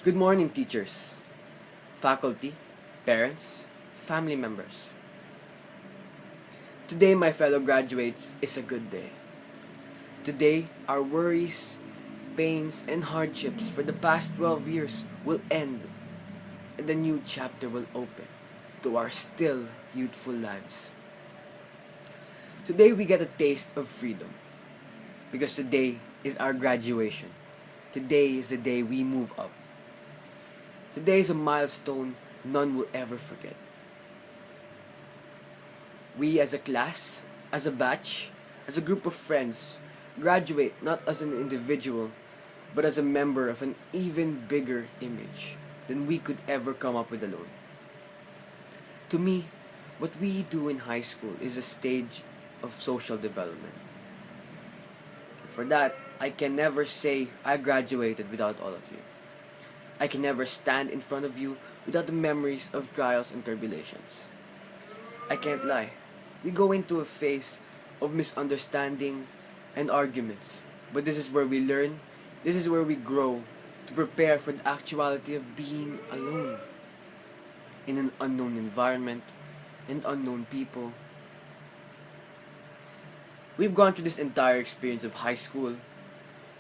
Good morning, teachers, faculty, parents, family members. Today, my fellow graduates, is a good day. Today, our worries, pains, and hardships for the past 12 years will end and a new chapter will open to our still youthful lives. Today, we get a taste of freedom because today is our graduation. Today is the day we move up. Today is a milestone none will ever forget. We as a class, as a batch, as a group of friends, graduate not as an individual, but as a member of an even bigger image than we could ever come up with alone. To me, what we do in high school is a stage of social development. For that, I can never say I graduated without all of you. I can never stand in front of you without the memories of trials and tribulations. I can't lie. We go into a phase of misunderstanding and arguments. But this is where we learn, this is where we grow to prepare for the actuality of being alone in an unknown environment and unknown people. We've gone through this entire experience of high school,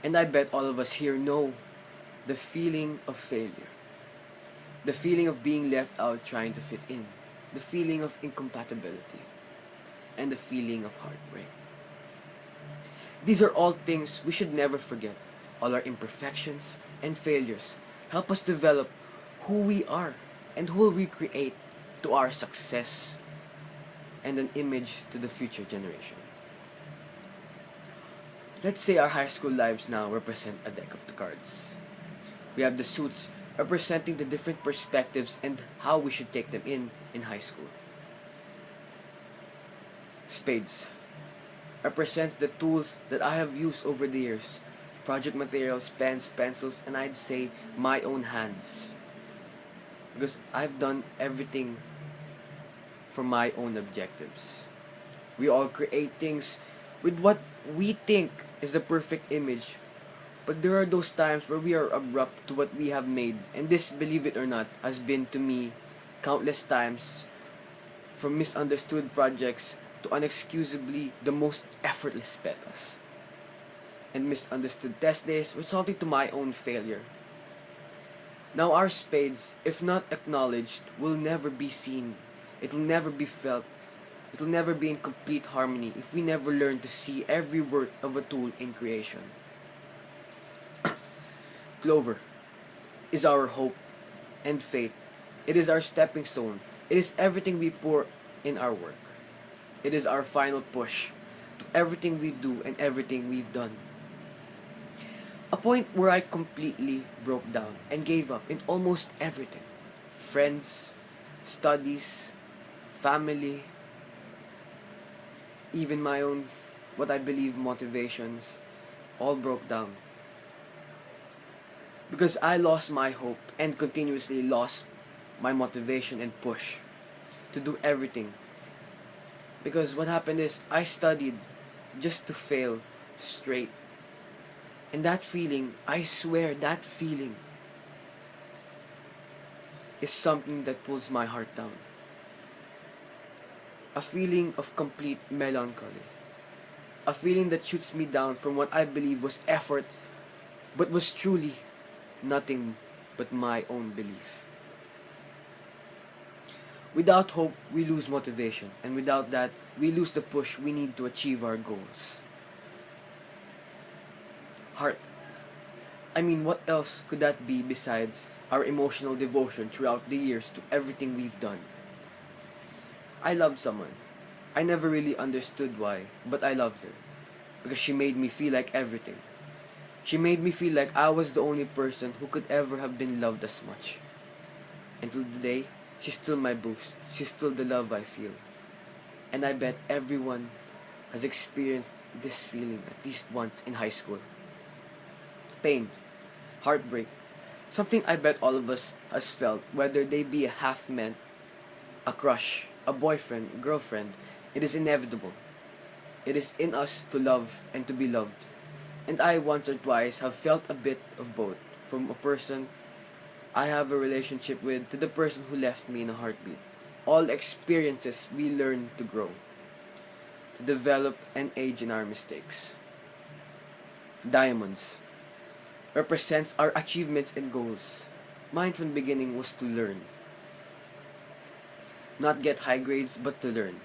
and I bet all of us here know the feeling of failure, the feeling of being left out trying to fit in, the feeling of incompatibility, and the feeling of heartbreak. These are all things we should never forget. All our imperfections and failures help us develop who we are and who we create to our success and an image to the future generation. Let's say our high school lives now represent a deck of the cards. We have the suits representing the different perspectives and how we should take them in high school. Spades represents the tools that I have used over the years. Project materials, pens, pencils, and I'd say my own hands. Because I've done everything for my own objectives. We all create things with what we think is the perfect image. But there are those times where we are abrupt to what we have made. And this, believe it or not, has been to me countless times, from misunderstood projects to unexcusably the most effortless petals. And misunderstood test days resulting to my own failure. Now our spades, if not acknowledged, will never be seen. It will never be felt. It will never be in complete harmony if we never learn to see every worth of a tool in creation. Clover is our hope and faith. It is our stepping stone. It is everything we pour in our work. It is our final push to everything we do and everything we've done. A point where I completely broke down and gave up in almost everything. Friends, studies, family, even my own, what I believe, motivations, all broke down. Because I lost my hope and continuously lost my motivation and push to do everything. Because what happened is I studied just to fail straight. And that feeling, I swear, that feeling is something that pulls my heart down. A feeling of complete melancholy. A feeling that shoots me down from what I believe was effort, but was truly nothing but my own belief. Without hope, we lose motivation, and without that, we lose the push we need to achieve our goals. Heart. I mean, what else could that be besides our emotional devotion throughout the years to everything we've done? I loved someone. I never really understood why, but I loved her. Because she made me feel like everything. She made me feel like I was the only person who could ever have been loved as much. Until today, she's still my boost. She's still the love I feel. And I bet everyone has experienced this feeling at least once in high school. Pain, heartbreak, something I bet all of us has felt, whether they be a half-meant, a crush, a boyfriend, girlfriend. It is inevitable. It is in us to love and to be loved. And I once or twice have felt a bit of both from a person I have a relationship with, to the person who left me in a heartbeat. All experiences we learn to grow, to develop and age in our mistakes. Diamonds represents our achievements and goals. Mine from the beginning was to learn. Not get high grades, but to learn.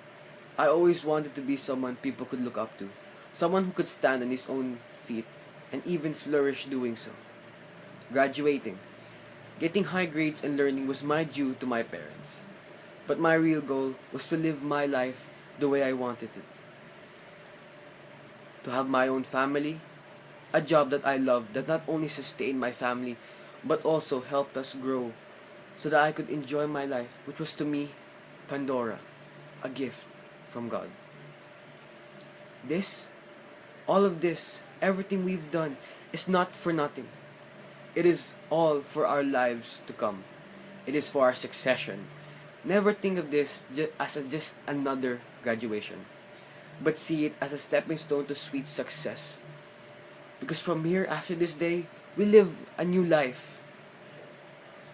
I always wanted to be someone people could look up to. Someone who could stand on his own feet and even flourish doing so. Graduating. Getting high grades and learning was my due to my parents. But my real goal was to live my life the way I wanted it. To have my own family, a job that I loved that not only sustained my family but also helped us grow so that I could enjoy my life, which was to me Pandora, a gift from God. This, all of this, everything we've done is not for nothing. It is all for our lives to come. It is for our succession. Never think of this as just another graduation, but see it as a stepping stone to sweet success. Because from here, after this day, we live a new life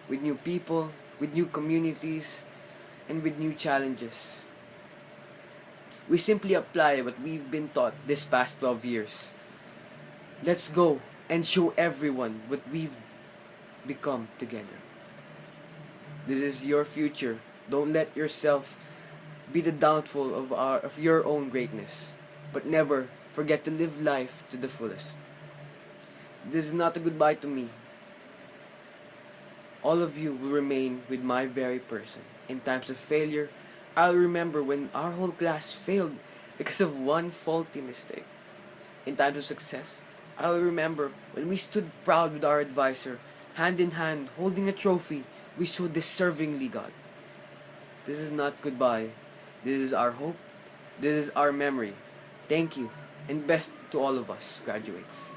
with new people, with new communities, and with new challenges. We simply apply what we've been taught this past 12 years. Let's go and show everyone what we've become together. This is your future. Don't let yourself be the downfall of your own greatness. But never forget to live life to the fullest. This is not a goodbye to me. All of you will remain with my very person. In times of failure, I'll remember when our whole class failed because of one faulty mistake. In times of success, I'll remember when we stood proud with our advisor, hand in hand, holding a trophy we so deservingly got. This is not goodbye. This is our hope. This is our memory. Thank you, and best to all of us, graduates.